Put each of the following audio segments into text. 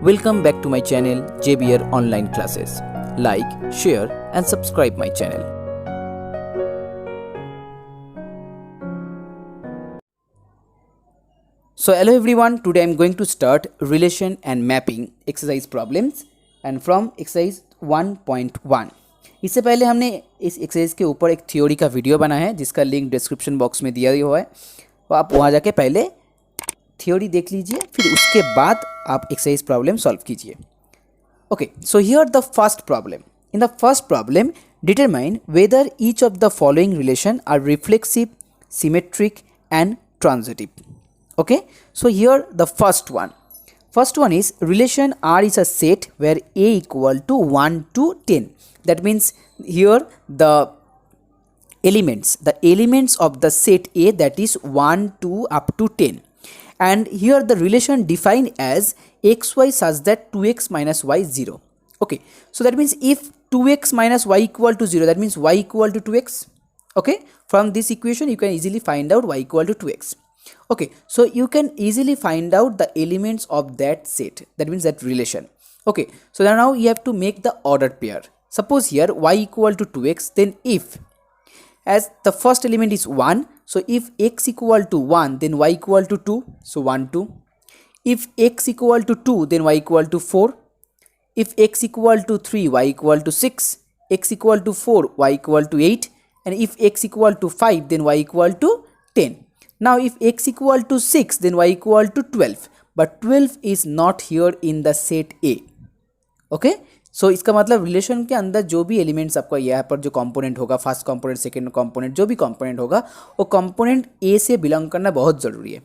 Welcome back to my channel JBR Online Classes. Like, share and subscribe my channel. So hello everyone, today I am going to start relation and mapping exercise problems and from exercise 1.1. इससे पहले हमने इस exercise के ऊपर एक theory का video बनाया है जिसका लिंक डिस्क्रिप्शन बॉक्स में दिया हुआ है, तो आप वहाँ जाके पहले थ्योरी देख लीजिए, फिर उसके बाद आप एक्सरसाइज प्रॉब्लम सॉल्व कीजिए. Okay, so here the first problem. In the first problem determine whether each of the following relation are reflexive, symmetric and transitive. Okay, so here the first one is relation R is a set where A equal to 1 to 10. That means here the elements of the set A, that is 1 to up to 10, and here the relation defined as xy such that 2x minus y 0. Okay, so that means if 2x minus y equal to 0, that means y equal to 2x. Okay, from this equation you can easily find out y equal to 2x. Okay, so you can easily find out the elements of that set, that means that relation. Okay, so now you have to make the ordered pair. Suppose here y equal to 2x, then if as the first element is 1, so if x equal to 1, then y equal to 2, so 1 2. If x equal to 2, then y equal to 4. If x equal to 3, y equal to 6. X equal to 4, y equal to 8. And if x equal to 5, then y equal to 10. Now if x equal to 6, then y equal to 12, but 12 is not here in the set A. Okay, so इसका मतलब relation के अंदर जो भी elements आपका यहाँ पर जो कंपोनेंट होगा, फर्स्ट कंपोनेंट, सेकंड कंपोनेंट, जो भी कंपोनेंट होगा वो कंपोनेंट A से बिलोंग करना बहुत ज़रूरी है.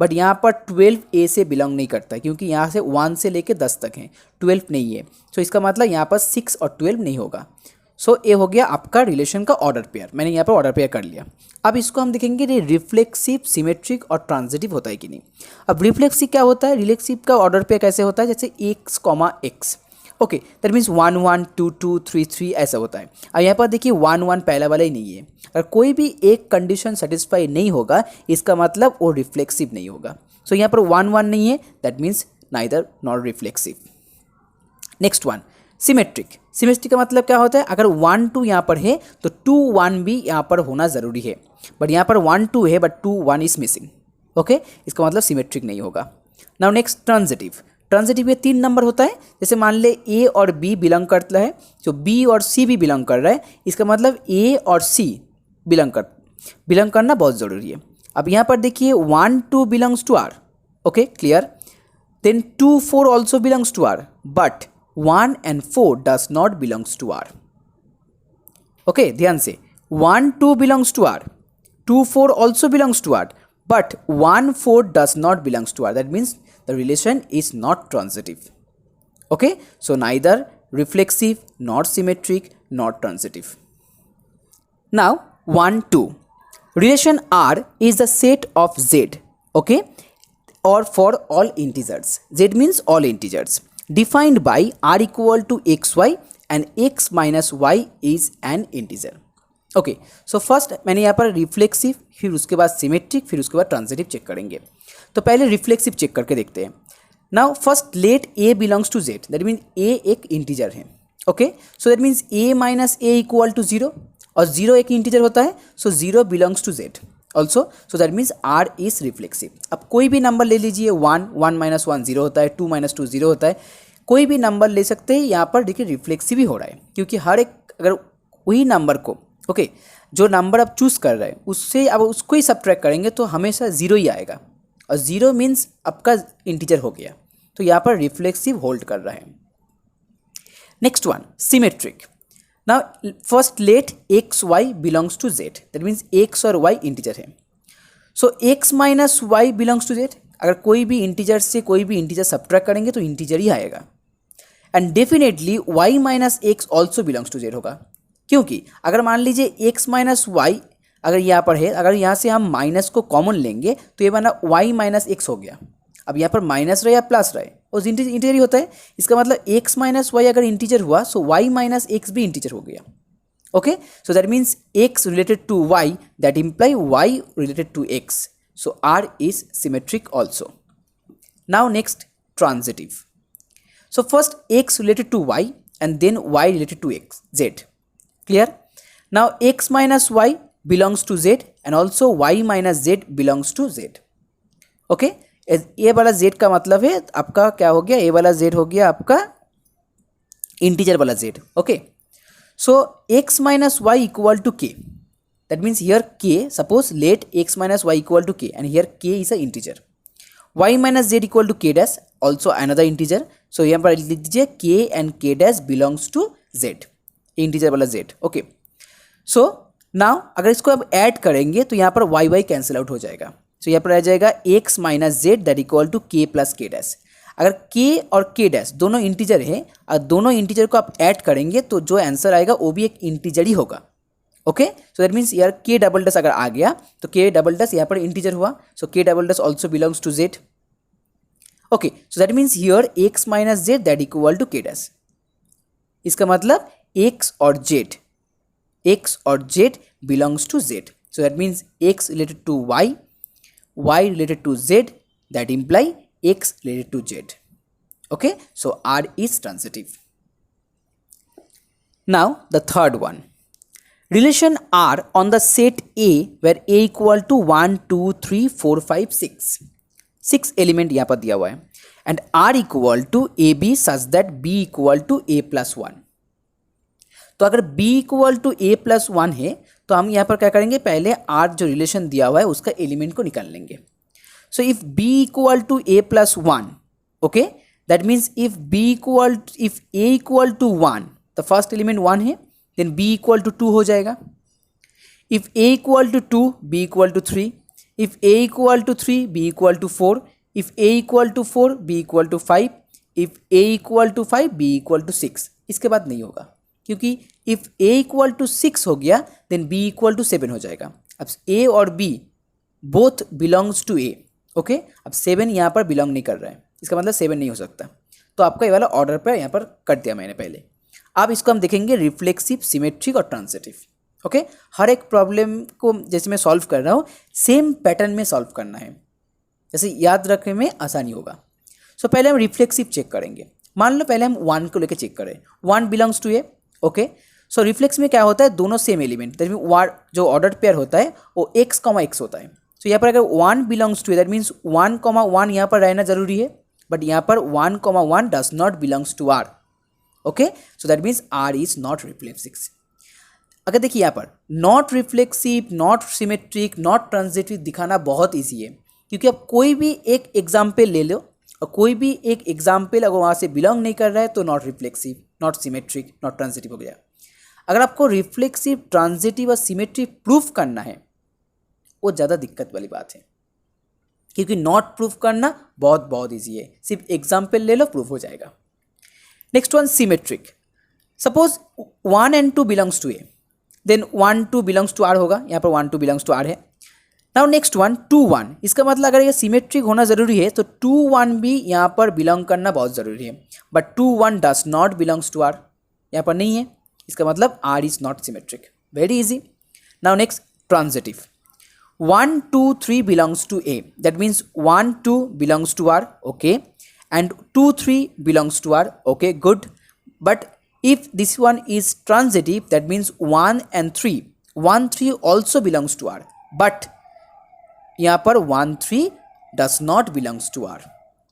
बट यहाँ पर 12 A से बिलोंग नहीं करता है क्योंकि यहाँ से 1 से लेके 10 तक है, 12 नहीं है. सो इसका मतलब यहाँ पर 6 और 12 नहीं होगा. सो ये हो गया आपका रिलेशन का ऑर्डर पेयर. मैंने यहाँ पर ऑर्डर पेयर कर लिया. अब इसको हम देखेंगे ये रिफ्लेक्सिव, सिमेट्रिक और ट्रांजिटिव होता है कि नहीं. अब रिफ्लेक्सिव क्या होता है, रिफ्लेक्सिव का ऑर्डर पेयर कैसे होता है, जैसे x, x. Okay, that means 1 1 2 2 3 3 ऐसा होता है. अब यहाँ पर देखिए 1 1 पहला वाला ही नहीं है. अगर कोई भी एक कंडीशन सेटिस्फाई नहीं होगा इसका मतलब वो रिफ्लेक्सिव नहीं होगा. सो यहाँ पर 1 1 नहीं है, that means neither not reflexive. Next one, symmetric. Symmetric का मतलब क्या होता है, अगर 1 2 यहाँ पर है तो 2 1 भी यहाँ पर होना ज़रूरी है. बट यहाँ पर 1 2 है बट 2 1 इज मिसिंग. ओके, इसका मतलब सिमेट्रिक नहीं होगा. Now next transitive. ट्रांजिटिव में 3 नंबर होता है. जैसे मान ले ए और बी बिलोंग करता है, तो बी और सी भी बिलोंग कर रहा है, इसका मतलब ए और सी बिलोंग करना बहुत ज़रूरी है. अब यहाँ पर देखिए 1 2 belongs to R. Okay, clear. Then 2 4 also belongs to R, but 1 and 4 does not belongs to R. Okay, ध्यान से 1 2 belongs to R, 2 4 also belongs to R, but 1 4 does not belongs to R. That means the relation is not transitive. Okay, so neither reflexive, nor symmetric, nor transitive. Now 1 2. Relation R is the set of Z. Okay, or for all integers. Z means all integers. Defined by R equal to xy and x minus y is an integer. Okay, so first मैंने यहाँ पर reflexive, फिर उसके बाद symmetric, फिर उसके बाद transitive check करेंगे. तो पहले रिफ्लेक्सिव चेक करके देखते हैं. Now first let a belongs to Z, that means a एक इंटीजर है. Okay, so that means a minus a equal to 0, और 0 एक इंटीजर होता है, so 0 belongs to Z also. So that means R is reflexive. अब कोई भी number ले लीजिए, 1 1 माइनस 1 0 होता है, 2 माइनस 2 0 होता है, कोई भी नंबर ले सकते हैं. यहाँ पर देखिए रिफ्लेक्सिव ही हो रहा है क्योंकि हर एक, अगर वही नंबर को, ओके, जो नंबर आप चूज़ कर रहे हैं उससे अब उसको ही सब्ट्रैक्ट करेंगे तो हमेशा 0 ही आएगा, और 0 मीन्स आपका इंटीजर हो गया, तो यहाँ पर रिफ्लेक्सिव होल्ड कर रहा है. Next one, symmetric. Now first let x y belongs to Z, that means x और वाई इंटीजर है. So x minus y belongs to Z. अगर कोई भी इंटीजर से कोई भी इंटीजर सब्ट्रैक्ट करेंगे तो इंटीजर ही आएगा. And definitely y minus x also belongs to Z होगा, क्योंकि अगर मान लीजिए x माइनस वाई अगर यहाँ पर है, अगर यहाँ से हम माइनस को कॉमन लेंगे तो ये बना y माइनस एक्स हो गया. अब यहाँ पर माइनस रहे या प्लस रहे उस इंटीजर ही होता है. इसका मतलब x माइनस वाई अगर इंटीजर हुआ सो y माइनस एक्स भी इंटीजर हो गया. Okay, so that means x related to y, that imply y related to x. So R is symmetric also. Now next, transitive. So first x related to y and then y related to x z. Clear? Now x minus y belongs to z and also y minus z belongs to z. Okay, ये वाला z का मतलब है आपका क्या हो गया, ये वाला z हो गया आपका इंटीजर वाला z. Okay, so x minus y equal to k. That means here k, suppose let x minus y equal to k and here k is a integer. Y minus z equal to k dash, also another integer. So यहाँ पर लिख दीजिए k and k dash belongs to z, integer वाला z. Okay, so now अगर इसको अब add करेंगे तो यहाँ पर y y कैंसिल आउट हो जाएगा. सो यहाँ पर आ जाएगा x minus Z that equal to k plus K dash. अगर k और k डैश दोनों इंटीजर है और दोनों इंटीजर को आप ऐड करेंगे तो जो आंसर आएगा वो भी एक इंटीजर ही होगा. ओके, सो दैट मीन्स यार k डबल डैश अगर आ गया तो k डबल डैश यहाँ पर इंटीजर हुआ. So k double dash also belongs to z. Okay, so that means here x minus Z that equal to k dash. इसका मतलब x और z belongs to z. So that means x related to y, y related to z, that imply x related to z. Okay, so R is transitive. Now the third one, relation R on the set A where A equal to 1 2 3 4 5 6, 6 element यहाँ पर दिया हुआ है and R equal to AB such that B equal to A plus 1. तो अगर B equal to A plus 1 है तो हम यहाँ पर क्या करेंगे, पहले R जो रिलेशन दिया हुआ है उसका एलिमेंट को निकाल लेंगे. So if B equal to A plus 1, okay, that means if A equal to 1, the first element 1 है, देन B इक्वल टू 2 हो जाएगा. If A equal to 2, B equal to 3, if A equal to 3, B equal to 4, if A equal to 4, B equal to 5, if A equal to 5, B equal to 6. इसके बाद नहीं होगा क्योंकि if A equal to 6 हो गया then B equal to 7 हो जाएगा. अब A और B both belongs to A. Okay, अब 7 यहाँ पर बिलोंग नहीं कर रहा है, इसका मतलब 7 नहीं हो सकता. तो आपका ये वाला ऑर्डर पर यहाँ पर कर दिया मैंने पहले. अब इसको हम देखेंगे रिफ्लेक्सिव, सिमेट्रिक और ट्रांजिटिव. ओके, हर एक प्रॉब्लम को जैसे मैं सॉल्व कर रहा हूँ सेम पैटर्न में सॉल्व करना है, जैसे याद रखने में आसानी होगा. सो पहले हम रिफ्लेक्सिव चेक करेंगे. मान लो पहले हम 1 को लेकर चेक करें. 1 belongs to A. Okay, so reflex में क्या होता है, दोनों सेम एलिमेंट, दैट मीन जो ऑर्डर पेयर होता है वो x, x होता है. सो यहाँ पर अगर 1 बिलोंग्स टू, दैट मीन्स 1, 1 यहाँ पर रहना जरूरी है, बट यहाँ पर 1, 1 does not belongs to R. Okay, so that means R is not reflexive. अगर देखिए यहाँ पर not reflexive, not symmetric, not transitive दिखाना बहुत ईजी है, क्योंकि आप कोई भी एक एग्जाम्पल ले लो और कोई भी एक एग्जाम्पल अगर वहाँ से बिलोंग नहीं कर रहा है तो not reflexive, not symmetric, not transitive हो गया. अगर आपको रिफ्लेक्सिव, ट्रांजिटिव और सिमेट्रिक प्रूफ करना है वो ज़्यादा दिक्कत वाली बात है, क्योंकि नॉट प्रूफ करना बहुत ईजी है, सिर्फ एग्जाम्पल ले लो प्रूफ हो जाएगा. Next one, symmetric. Suppose 1 and 2 belongs to A, देन 1 2 बिलोंग्स टू R होगा. यहाँ पर 1 2 बिलोंग्स टू R है. Now next one 2 1. इसका मतलब अगर ये सिमेट्रिक होना जरूरी है तो 2 1 भी यहाँ पर बिलोंग करना बहुत ज़रूरी है, but 2 1 does not belongs to R, यहाँ पर नहीं है, इसका मतलब R is not symmetric. Very easy. Now next transitive. 1 2 3 belongs to A, that means 1 2 belongs to R, okay, and 2 3 belongs to R, okay, good. But if this one is transitive, that means 1 and 3, 1 3 also belongs to R, but यहाँ पर 1 3 does not belongs to R,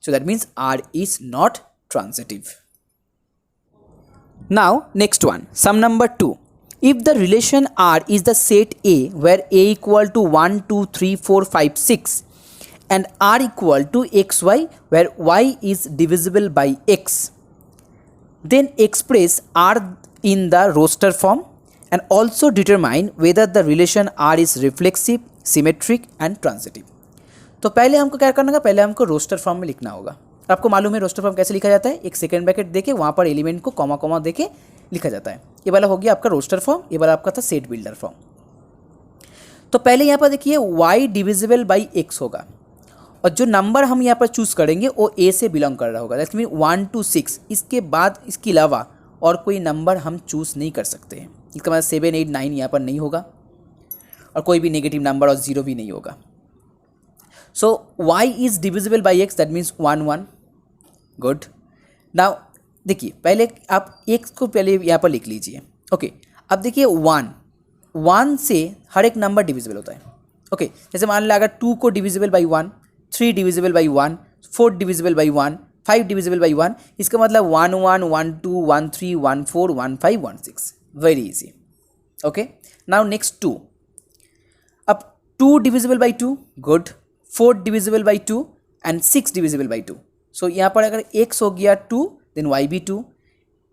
so that means R is not transitive. Now next one, sum number 2. If the relation R is the set A where A equal to 1 2 3 4 5 6 and R equal to xy where y is divisible by x, then express R in the roster form and also determine whether the relation R is reflexive, symmetric and transitive. तो पहले हमको क्या करना होगा, पहले हमको roster form में लिखना होगा. आपको मालूम है रोस्टर फॉर्म कैसे लिखा जाता है, एक सेकेंड ब्रैकेट देके वहाँ पर एलिमेंट को कॉमा कॉमा देके लिखा जाता है. ये वाला हो गया आपका रोस्टर फॉर्म, ये वाला आपका था सेट बिल्डर फॉर्म. तो पहले यहाँ पर देखिए y डिविजिबल बाई x होगा और जो नंबर हम यहाँ पर चूज़ करेंगे वो A से बिलोंग कर रहा होगा, दैट मीन 1 2 6. इसके बाद इसके अलावा और कोई नंबर हम चूज़ नहीं कर सकते हैं. इसका मतलब 7 8 9 यहाँ पर नहीं होगा और कोई भी नेगेटिव नंबर और 0 भी नहीं होगा. सो y is divisible by x, that means 1 1. Good. Now देखिए पहले आप x को पहले यहाँ पर लिख लीजिए। ओके, अब देखिए 1 से हर एक नंबर डिविजिबल होता है। ओके, जैसे मान लिया अगर 2 को divisible by 1, 3 divisible by 1, 4 divisible by 1, 5 divisible by 1, इसका मतलब 1 1 1 2 1 3 1 4 1 5 1 6, very easy. Okay, now next 2, अब 2 divisible by 2, good, 4 divisible by 2 and 6 divisible by 2। सो यहाँ पर अगर x हो गया 2 देन y भी 2,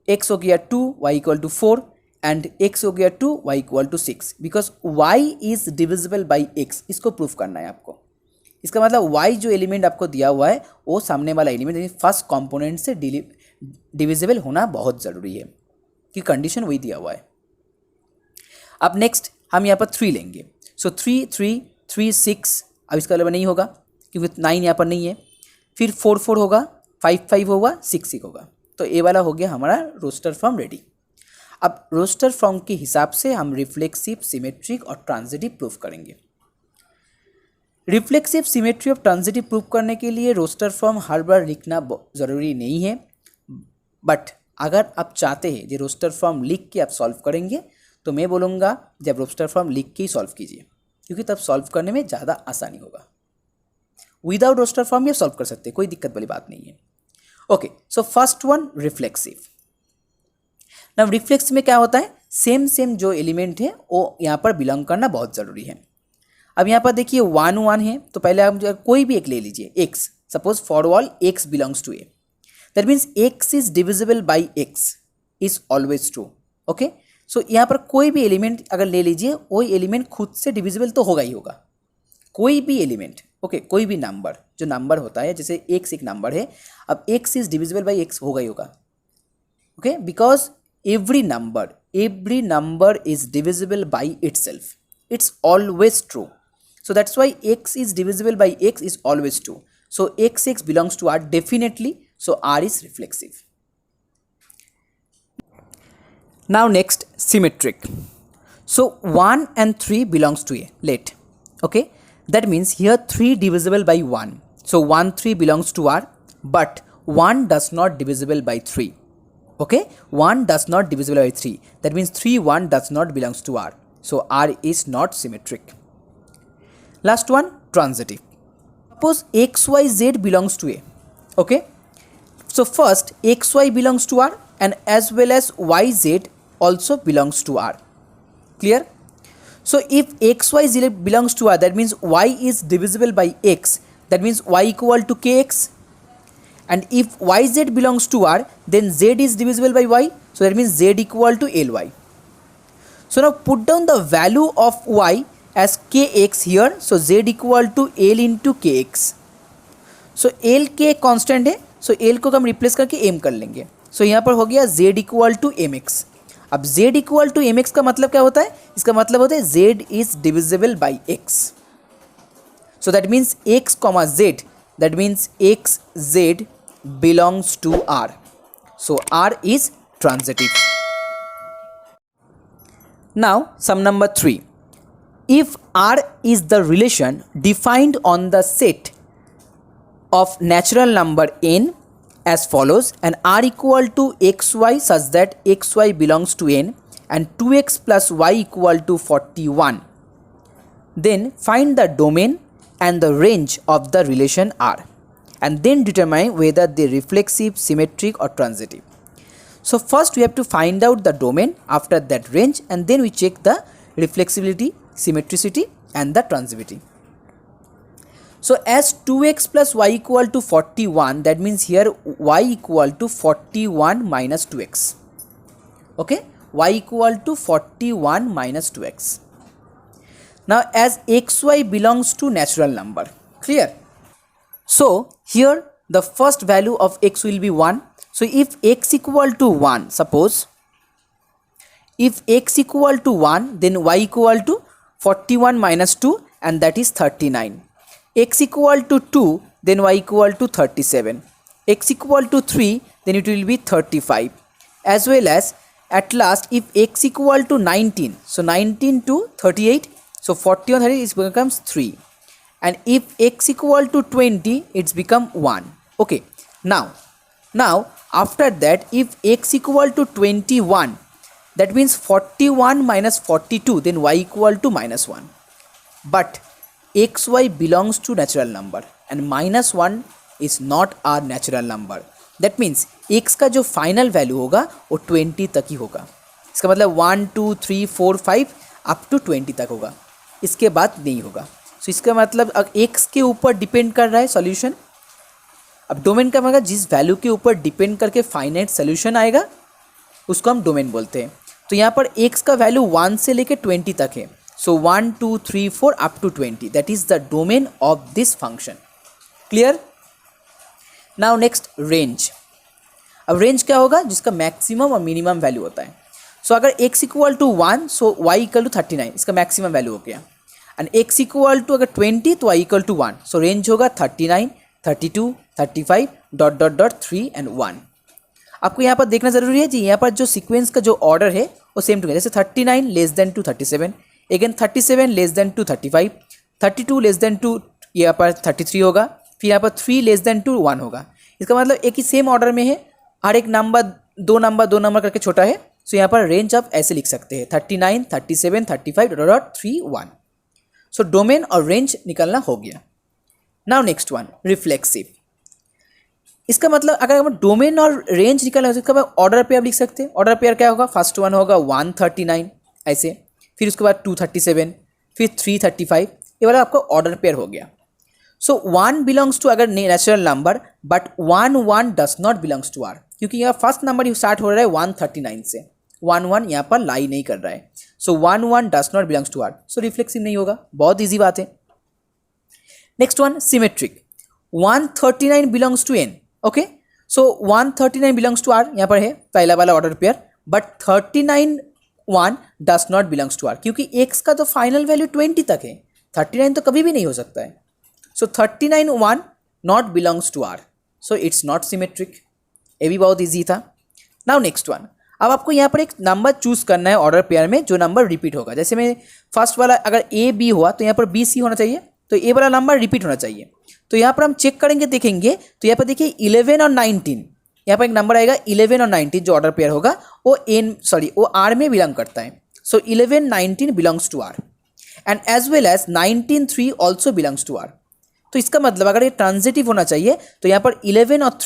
x हो गया 2 y equal to 4 and x हो गया 2 y equal to 6, because y is divisible by x, इसको प्रूफ करना है आपको। इसका मतलब y जो एलिमेंट आपको दिया हुआ है वो सामने वाला एलिमेंट यानी फर्स्ट कंपोनेंट से डिविजिबल होना बहुत ज़रूरी है, कि कंडीशन वही दिया हुआ है। अब नेक्स्ट हम यहाँ पर 3 लेंगे। सो 3 3 3 6, अब इसका मतलब नहीं होगा क्योंकि 9 यहाँ पर नहीं है। फिर 4 4 होगा, 5 5 होगा, 6 6 होगा। तो ये वाला हो गया हमारा रोस्टर फॉर्म रेडी। अब रोस्टर फॉर्म के हिसाब से हम रिफ्लेक्सिव, सिमेट्रिक और ट्रांजिटिव प्रूफ करेंगे। रिफ्लेक्सिव, सिमेट्री और ट्रांजिटिव प्रूफ करने के लिए रोस्टर फॉर्म हर बार लिखना ज़रूरी नहीं है, बट अगर आप चाहते हैं कि रोस्टर फॉर्म लिख के आप सॉल्व करेंगे तो मैं बोलूँगा जब रोस्टर फॉर्म लिख के ही सॉल्व कीजिए, क्योंकि तब सॉल्व करने में ज़्यादा आसानी होगा। विदाउट रोस्टर फॉर्म ये सॉल्व कर सकते हैं, कोई दिक्कत वाली बात नहीं है। Okay, so first one reflexive. Now reflexive में क्या होता है, सेम जो एलिमेंट है वो यहाँ पर बिलोंग करना बहुत ज़रूरी है। अब यहाँ पर देखिए 1 1 है, तो पहले आप कोई भी एक ले लीजिए, x, suppose for all x belongs to a, that means x is divisible by x is always true. Okay, so यहाँ पर कोई भी एलिमेंट अगर ले लीजिए, वही एलिमेंट खुद से डिविजिबल तो होगा ही होगा, कोई भी एलिमेंट। ओके, कोई भी नंबर, जो नंबर होता है, जैसे x एक नंबर है, अब x is divisible by x होगा ही होगा। Okay, because every number is divisible by itself, it's always true, so that's why x is divisible by x is always true, so x belongs to R definitely, so R is reflexive. Now next, symmetric. So 1 and 3 belongs to A, let, okay, that means here 3 divisible by 1, so 1 3 belongs to R, but 1 does not divisible by 3. Okay, 1 does not divisible by 3, that means 3 1 does not belongs to R, so R is not symmetric. Last one, transitive. Suppose xyz belongs to A. Okay, so first xy belongs to R and as well as yz also belongs to R. Clear? So if xyz belongs to R, that means y is divisible by x, that means y equal to kx. And if yz belongs to R, then z is divisible by y, so that means z equal to ly. So now put down the value of y as kx here, so z equal to l into kx. So l k constant है, so l को हम replace करके m कर लेंगे, so यहाँ पर हो गया z equal to mx. अब z equal to mx का मतलब क्या होता है, इसका मतलब होता है z is divisible by x, so that means x comma z, that means x z belongs to R, so R is transitive. Now sum number 3, if R is the relation defined on the set of natural number n as follows, and R equal to xy such that xy belongs to n and 2x plus y equal to 41, then find the domain and the range of the relation R and then determine whether they reflexive, symmetric or transitive. So first we have to find out the domain, after that range, and then we check the reflexivity, symmetricity and the transitivity. So as 2x plus y equal to 41, that means here y equal to 41 minus 2x. Okay, y equal to 41 minus 2x. Now as xy belongs to natural number, clear? So here the first value of x will be 1. So if x equal to 1, suppose if x equal to 1, then y equal to 41 minus 2 and that is 39. X equal to 2, then y equal to 37. X equal to 3, then it will be 35. As well as at last if x equal to 19, so 19 to 38, so 40 on 30 it becomes 3. And if x equal to 20, it's become 1. Okay, now After that, if x equal to 21, that means 41 minus 42, then y equal to minus 1. But xy belongs to natural number and minus 1 is not our natural number. That means x का जो final value होगा वो 20 तक ही होगा. इसका मतलब 1 2 3 4 5 up to 20 तक होगा, इसके बाद नहीं होगा. सो इसका मतलब अब x के ऊपर डिपेंड कर रहा है सॉल्यूशन. अब डोमेन का मतलब जिस वैल्यू के ऊपर डिपेंड करके फाइनाइट सोल्यूशन आएगा उसको हम डोमेन बोलते हैं. तो यहाँ पर x का वैल्यू 1 से लेकर 20 तक है. सो 1 2 3 4 up to 20, that is the domain of this function. Clear? Now next range. अब रेंज क्या होगा? जिसका मैक्सिमम और मिनिमम वैल्यू होता है. सो अगर x इक्वल टू 1, सो y इक्वल टू 39, इसका मैक्सिमम वैल्यू हो गया. एंड x इक्वल टू अगर 20 तो y इक्वल टू 1, सो रेंज होगा 39 32 35 डॉट डॉट डॉट 3 एंड 1. आपको यहाँ पर देखना जरूरी है जी, यहाँ पर जो सीक्वेंस का जो ऑर्डर है वो सेम टू, जैसे 39 less than two 37, again 37 less than two 35, 32 less than two यहाँ पर 33 होगा, फिर यहाँ पर 3 लेस देन टू 1 होगा. इसका मतलब एक ही सेम ऑर्डर में है, हर एक नंबर दो नंबर करके छोटा है. सो यहाँ पर रेंज आप ऐसे लिख सकते हैं 39 37 35 डॉट 3 1. सो डोमेन और रेंज निकलना हो गया. Now next one, reflexive. इसका मतलब अगर हम डोमेन और रेंज निकालना है तो इसका ऑर्डर पेयर लिख सकते हैं. ऑर्डर पेयर क्या होगा? फर्स्ट वन होगा 139 ऐसे, फिर उसके बाद 237, फिर 335. ये वाला आपका ऑर्डर पेयर हो गया. सो 1 बिलोंग्स टू अगर natural number, but 1 does not belongs to R, क्योंकि यहाँ फर्स्ट नंबर स्टार्ट हो रहा है 139 से. 1 यहाँ पर लाई नहीं कर रहा है. सो 1 does not belongs to R, so reflexive नहीं होगा. बहुत ईजी बात है. Next one, symmetric. 139 belongs to N. Okay, so 139 belongs to R यहाँ पर है पहला वाला order pair, but 39 1 does not belongs to R, क्योंकि x का तो फाइनल वैल्यू 20 तक है, 39 तो कभी भी नहीं हो सकता है. So 39 1 not belongs to R, so it's not symmetric. ये भी बहुत ईजी था. Now next one. अब आपको यहाँ पर एक नंबर चूज करना है ऑर्डर पेयर में जो नंबर रिपीट होगा. जैसे मैं फर्स्ट वाला अगर ए बी हुआ तो यहाँ पर बी सी होना चाहिए, तो ए वाला नंबर रिपीट होना चाहिए. तो यहाँ पर हम चेक करेंगे, देखेंगे तो यहाँ पर देखिए 11 और 19, यहाँ पर एक नंबर आएगा 11 और 19 जो ऑर्डर पेयर होगा वो आर में बिलोंग करता है. So 11 19 belongs to R and as well as 19 3 also belongs to R. तो इसका मतलब अगर ये ट्रांजिटिव होना चाहिए तो यहाँ पर 11 और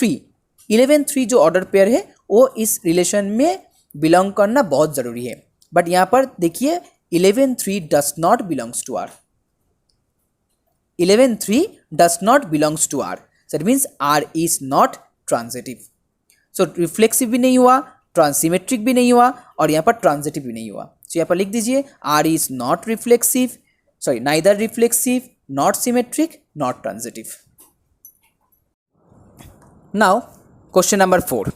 3 जो ऑर्डर पेयर है वो इस रिलेशन में बिलोंग करना बहुत ज़रूरी है. बट यहाँ पर देखिए 11 3 does not belongs to R. 11 3 does not belongs to R. So that means R is not transitive. So reflexive भी नहीं हुआ, ट्रांसिमेट्रिक भी नहीं हुआ और यहाँ पर ट्रांजिटिव भी नहीं हुआ. So यहाँ पर लिख दीजिए R is not reflexive, neither reflexive, not symmetric, not transitive. Now question number 4.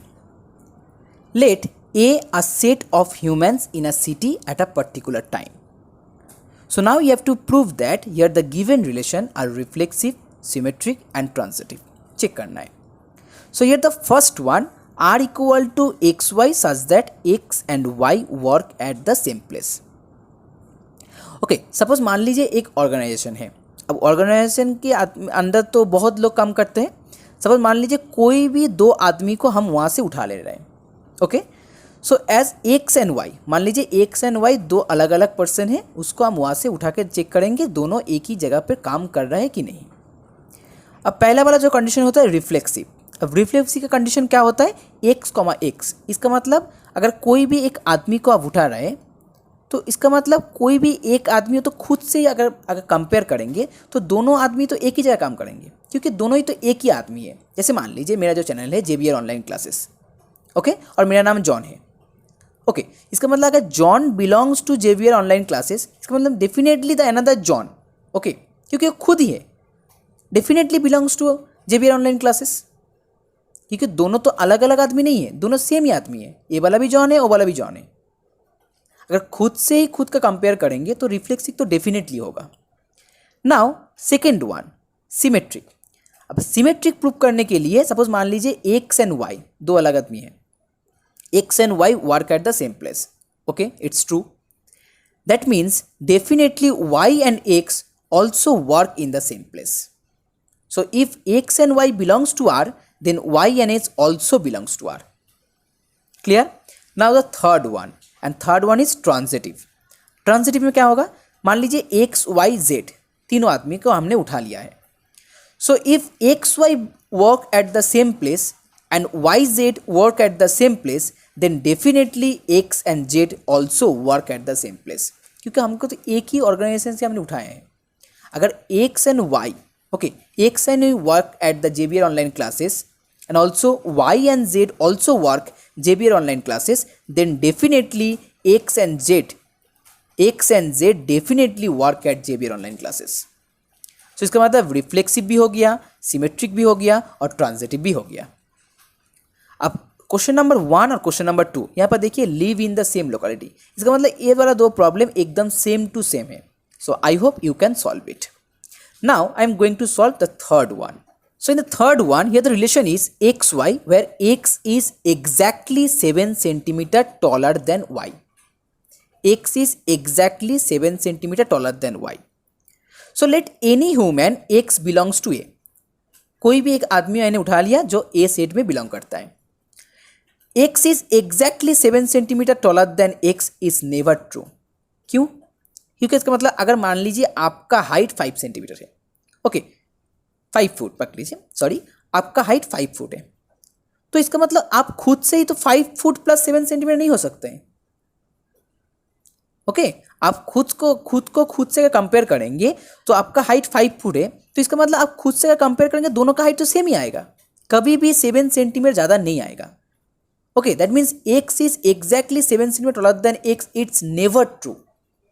Let a set of humans in a city at a particular time. So now you have to prove that here the given relation are reflexive, symmetric and transitive. Check करना है. So here the first one, R equal to xy such that x and y work at the same place. Okay, suppose मान लीजिए एक organisation है. अब organisation के अंदर तो बहुत लोग काम करते हैं. सपोज मान लीजिए कोई भी दो आदमी को हम वहाँ से उठा ले रहे हैं. Okay, so as X and Y, मान लीजिए एक्स एंड वाई दो अलग अलग पर्सन हैं, उसको हम वहाँ से उठा के चेक करेंगे दोनों एक ही जगह पर काम कर रहे हैं कि नहीं. अब पहला वाला जो कंडीशन होता है रिफ्लेक्सिव. अब रिफ्लेक्सिव का कंडीशन क्या होता है? X comma x. इसका मतलब अगर कोई भी एक आदमी को आप उठा रहे हैं तो इसका मतलब कोई भी एक आदमी हो तो खुद से अगर कंपेयर करेंगे तो दोनों आदमी तो एक ही जगह काम करेंगे, क्योंकि दोनों ही तो एक ही आदमी है. जैसे मान लीजिए मेरा जो चैनल है JBR ऑनलाइन क्लासेस, ओके, और मेरा नाम जॉन है. ओके, इसका मतलब अगर John belongs to JBR online classes, इसका मतलब definitely the another John, okay, क्योंकि वो खुद ही है, definitely belongs to JBR online classes, क्योंकि दोनों तो अलग अलग आदमी नहीं है, दोनों सेम ही आदमी है. ये वाला भी जॉन है, वो वाला भी जॉन है. अगर खुद से ही खुद का कंपेयर करेंगे तो रिफ्लेक्सिव तो डेफिनेटली होगा. Now second one, symmetric. अब सिमेट्रिक प्रूव करने के लिए सपोज मान लीजिए एक्स एंड वाई दो अलग आदमी हैं. X and Y work at the same place. Okay, it's true. That means definitely Y and X also work in the same place. So if X and Y belongs to R, then y and h also belongs to R. Clear? Now the third one, and third one is transitive. Transitive में क्या होगा, मान लीजिए x y z तीनों आदमी को हमने उठा लिया है. So if x y work at the same place and y z work at the same place, then definitely x and z also work at the same place, क्योंकि हमको तो एक ही ऑर्गेनाइजेशन से हमने उठाए हैं. अगर x and y, okay, x and work at the JBR online classes and also y and z also work JBR online classes, then definitely x and z definitely work at JBR online classes. So इसका मतलब reflexive भी हो गया, symmetric भी हो गया और transitive भी हो गया. अब क्वेश्चन नंबर 1 और क्वेश्चन नंबर 2 यहाँ पर देखिए, live in the same locality. इसका मतलब ये वाला दो प्रॉब्लम एकदम सेम टू सेम है. So I hope you can solve it. Now I am going to solve the third one. So in the third one, here the relation is xy, where x is exactly 7 centimeter taller than y. X is exactly 7 centimeter taller than y. So let any human x belongs to A. कोई भी एक आदमी मैंने उठा लिया जो A set में belong करता है. x is exactly 7 centimeter taller than x is never true. क्यों? क्योंकि इसका मतलब अगर मान लीजिए आपका हाइट 5 सेंटीमीटर है, ओके, 5 फुट पकड़ लीजिए, सॉरी, आपका हाइट 5 फुट है, तो इसका मतलब आप खुद से ही तो 5 फुट प्लस 7 सेंटीमीटर नहीं हो सकते हैं. ओके, आप खुद से कंपेयर करेंगे तो आपका हाइट 5 फुट है, तो इसका मतलब आप खुद से कंपेयर करेंगे दोनों का हाइट तो सेम ही आएगा, कभी भी 7 सेंटीमीटर ज़्यादा नहीं आएगा. Okay, that means x is exactly 7 centimetre taller than x. It's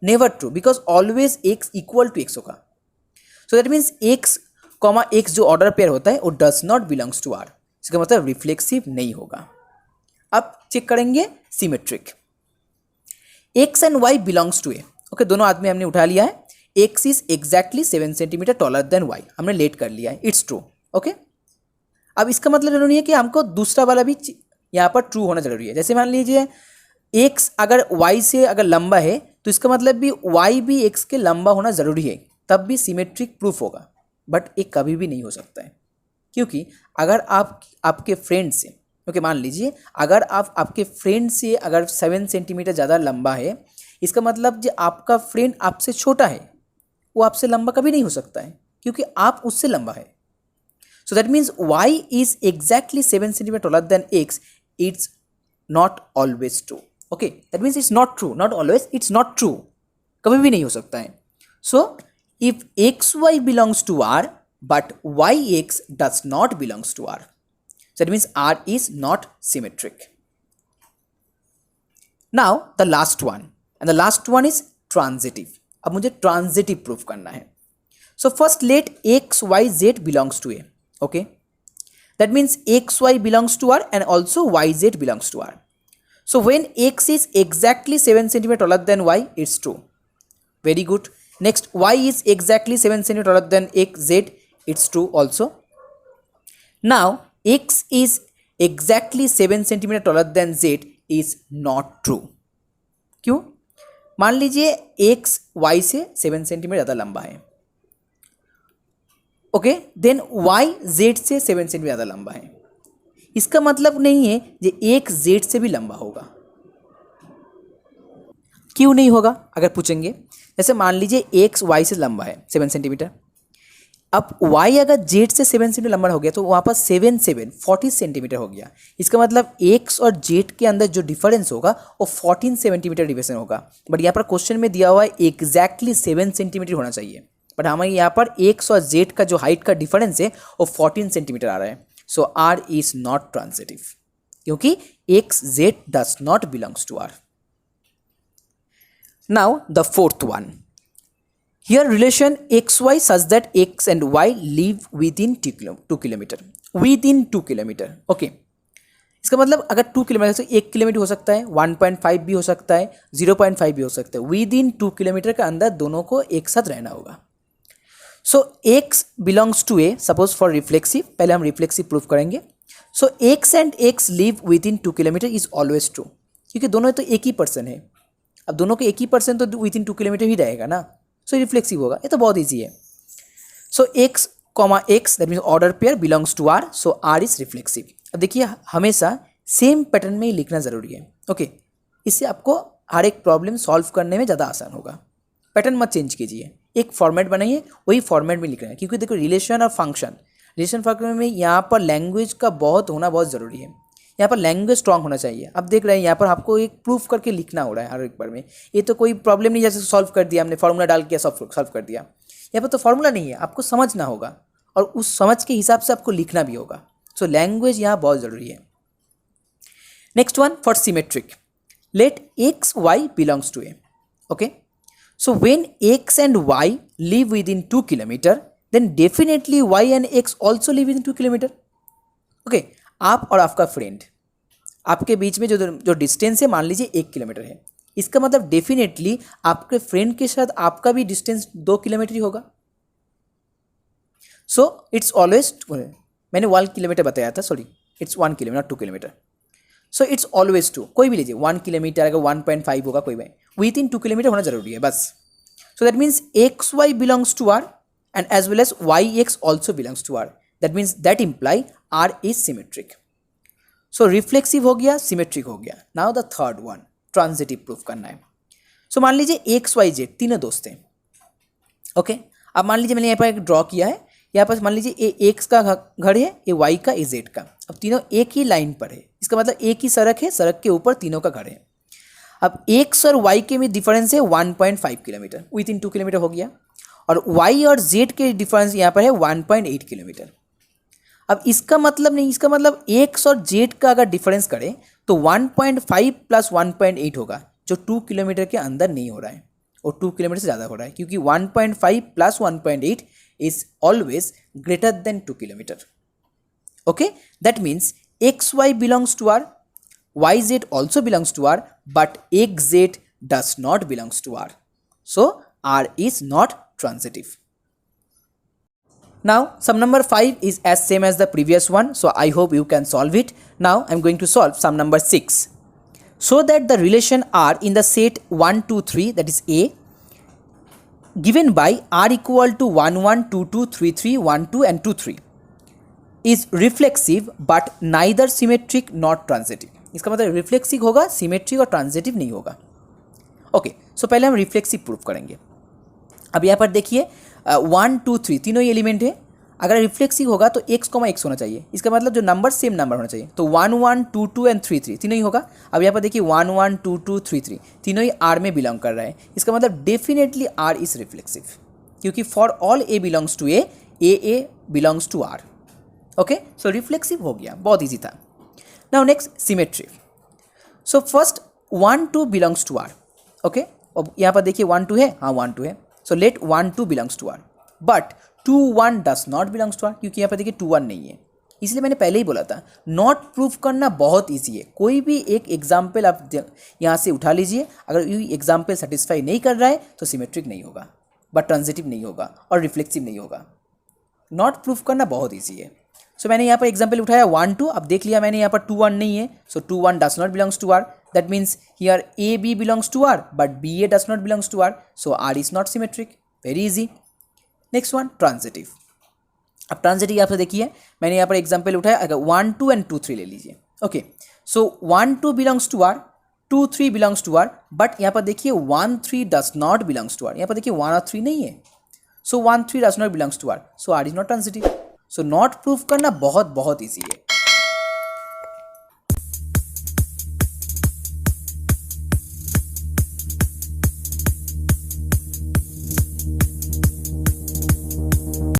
never true because always x equal to x होगा. So that means x comma x जो ऑर्डर पेयर होता है वो does not belongs to R. इसका मतलब reflexive नहीं होगा. अब चेक करेंगे symmetric. X and y belongs to A. Okay, दोनों आदमी हमने उठा लिया है. X is exactly 7 centimetre taller then Y, हमने लेट कर लिया है. It's true. ओके, अब इसका मतलब जरूरी है कि हमको दूसरा वाला भी यहाँ पर ट्रू होना जरूरी है. जैसे मान लीजिए एक्स अगर वाई से अगर लंबा है तो इसका मतलब भी वाई भी एक्स के लंबा होना ज़रूरी है, तब भी सिमेट्रिक प्रूफ होगा. बट एक कभी भी नहीं हो सकता है, क्योंकि अगर आप आपके फ्रेंड से, ओके, मान लीजिए अगर आप आपके फ्रेंड से अगर 7 सेंटीमीटर ज़्यादा लंबा है, इसका मतलब जो आपका फ्रेंड आपसे छोटा है वो आपसे लंबा कभी नहीं हो सकता है, क्योंकि आप उससे लंबा है. So that means y is exactly 7 centimetre taller than x. It's not always true. Okay, that means it's not true, not always, it's not true, कभी भी नहीं हो सकता है. सो if xy belongs to R but yx does not belongs to R, so that means R is not symmetric. Now the last one, and the last one is transitive. अब मुझे transitive proof करना है. So first let x y z belongs to A. Okay, that means xy belongs to R and also yz belongs to R. So when x is exactly 7 centimeter taller than y, it's true. Very good. Next, y is exactly 7 centimeter taller than x, z, it's true also. Now, x is exactly 7 centimeter taller than z is not true. क्यों? मान लीजिए x y से 7 centimetre ज़्यादा लंबा है, okay, then y z से 7 centimetre ज़्यादा लंबा है. इसका मतलब नहीं है कि x z से भी लंबा होगा. क्यों नहीं होगा अगर पूछेंगे? जैसे मान लीजिए एक्स वाई से लंबा है 7 सेंटीमीटर, अब y अगर z से 7 सेंटीमीटर लंबा हो गया तो वहाँ पर 40 सेंटीमीटर हो गया. इसका मतलब x और z के अंदर जो डिफरेंस होगा वो 14 सेंटीमीटर डिफरेंस होगा. बट यहाँ पर क्वेश्चन में दिया हुआ है एग्जैक्टली 7 सेंटीमीटर होना चाहिए, बट हमारे यहाँ पर x और z का जो हाइट का डिफरेंस है वो 14 सेंटीमीटर आ रहा है. So R is not transitive, क्योंकि x z does not belongs to R. Now the fourth one. Here relation xy such that x and y live within 2 kilometer. Within 2 kilometer. Okay. इसका मतलब अगर 2 kilometre से 1 kilometre हो सकता है, 1.5 भी हो सकता है, 0.5 भी हो सकता है. Within 2 किलोमीटर के अंदर दोनों को एक साथ रहना होगा. So x belongs to A. Suppose for reflexive, पहले हम reflexive proof करेंगे. So x and x live within 2 kilometer is always true. क्योंकि दोनों तो एक ही पर्सन है. अब दोनों के एक ही पर्सन तो विद इन 2 किलोमीटर ही रहेगा ना, सो रिफ्लेक्सिव होगा. ये तो बहुत ईजी है. So x comma x that means order pair belongs to R, so R is reflexive. अब देखिए हमेशा सेम पैटर्न में ही लिखना ज़रूरी है। ओके, इससे आपको हर एक प्रॉब्लम सॉल्व करने में ज़्यादा आसान होगा। पैटर्न मत चेंज कीजिए, एक फॉर्मेट बनाइए, वही फॉर्मेट में लिखना है। क्योंकि देखो रिलेशन और फंक्शन, रिलेशन फंक्शन में यहाँ पर लैंग्वेज का होना बहुत ज़रूरी है। यहाँ पर लैंग्वेज स्ट्रांग होना चाहिए। अब देख रहे हैं यहाँ पर आपको एक प्रूफ करके लिखना हो रहा है हर एक बार में। ये तो कोई प्रॉब्लम नहीं जैसे सॉल्व कर दिया हमने, फार्मूला डाल के सॉल्व कर दिया। यहाँ पर तो फार्मूला नहीं है, आपको समझना होगा और उस समझ के हिसाब से आपको लिखना भी होगा। सो लैंग्वेज यहाँ बहुत ज़रूरी है। Next one for symmetric, let x y belongs to A. Okay, so when x and y live within 2 kilometer, then definitely y and x also live within 2 kilometer. Okay, आप और आपका friend, आपके बीच में जो डिस्टेंस है मान लीजिए 1 kilometre है, इसका मतलब डेफिनेटली आपके फ्रेंड के साथ आपका भी डिस्टेंस 2 किलोमीटर ही होगा। सो इट्स ऑलवेज, मैंने 1 किलोमीटर बताया था, sorry it's 1 kilometre 2 kilometre. So it's always 2, कोई भी लीजिए 1 किलोमीटर अगर 1.5 होगा कोई भी, विद इन 2 किलोमीटर होना जरूरी है बस। So that means x y belongs to R and as well as y x also belongs to R, that means that imply R is symmetric. So reflexive हो गया, सिमेट्रिक हो गया। Now the third one, transitive proof करना है। सो मान लीजिए x Y Z तीनों दोस्त हैं। ओके, अब मान लीजिए मैंने यहाँ पर एक ड्रॉ किया है, यहाँ पर मान लीजिए ए एक्स का घर है, ए वाई का, ए जेड का। अब तीनों एक ही लाइन पर है, इसका मतलब एक ही सड़क है, सड़क के ऊपर तीनों का घर है। अब एक्स और वाई के में डिफरेंस है 1.5 किलोमीटर, विद इन 2 किलोमीटर हो गया। और वाई और जेड के डिफरेंस यहाँ पर है 1.8 किलोमीटर। अब इसका मतलब नहीं, इसका मतलब एक्स और जेड का अगर डिफरेंस करें तो 1.5 प्लस 1.8 होगा, जो 2 किलोमीटर के अंदर नहीं हो रहा है, और 2 किलोमीटर से ज़्यादा हो रहा है, क्योंकि 1.5 plus 1.8 is always greater than 2 kilometer. Okay, that means xy belongs to r, yz also belongs to r, but xz does not belongs to r. So r is not transitive. Now sum number 5 is as same as the previous one, so I hope you can solve it. Now I'm going to solve sum number 6. So that the relation r in the set 1 2 3, that is A, given by r equal to 1 1 2 2 3 3 1 2 and 2 3 is reflexive but neither symmetric not transitive. इसका मतलब reflexive होगा, symmetric और transitive नहीं होगा। Okay, सो पहले हम reflexive proof करेंगे। अब यहाँ पर देखिए 1 2 3 तीनों ही एलिमेंट है। अगर रिफ्लेक्सिव होगा तो x, x होना चाहिए, इसका मतलब जो नंबर सेम नंबर होना चाहिए। तो 1 1 2 2 एंड 3 3 तीनों ही होगा। अब यहाँ पर देखिए 1 1 2 2 3 3 तीनों ही R में बिलोंग कर रहा है, इसका मतलब डेफिनेटली R इज रिफ्लेक्सिव, क्योंकि for all A belongs to A belongs to R। Okay, so reflexive हो गया, बहुत ईजी था। Now next symmetry. So first 1 2 belongs to R। Okay, अब यहाँ पर देखिए 1 2 है, हाँ 1 2 है, so let 1 2 belongs to R, but 2 1 does not belongs to R, क्योंकि यहाँ पर देखिए 2 1 नहीं है। इसलिए मैंने पहले ही बोला था नॉट प्रूफ करना बहुत ईजी है। कोई भी एक एग्जाम्पल आप यहाँ से उठा लीजिए, अगर ये एग्जाम्पल सेटिस्फाई नहीं कर रहा है तो सिमेट्रिक नहीं होगा, बट ट्रांजिटिव नहीं होगा और रिफ्लेक्सिव नहीं होगा। नॉट प्रूफ करना बहुत ईजी है। सो मैंने यहाँ पर एग्जाम्पल उठाया 1 2, अब देख लिया मैंने यहाँ पर 2 1 नहीं है, so 2 1 does not belongs to R, that means here a b belongs to R but b a does not belongs to R, so R is not symmetric. Very easy. Next one transitive. अब transitive यहाँ पर देखिए मैंने यहाँ पर example उठाया, अगर 1 2 and 2 3 ले लीजिए। Okay, so 1 2 belongs to R, 2 3 belongs to R, but यहाँ पर देखिए 1 3 does not belongs to R. यहाँ पर देखिए 1 और 3 नहीं है, सो 1 3 does not belongs to R, so R is not transitive. So not proof करना बहुत ईजी है।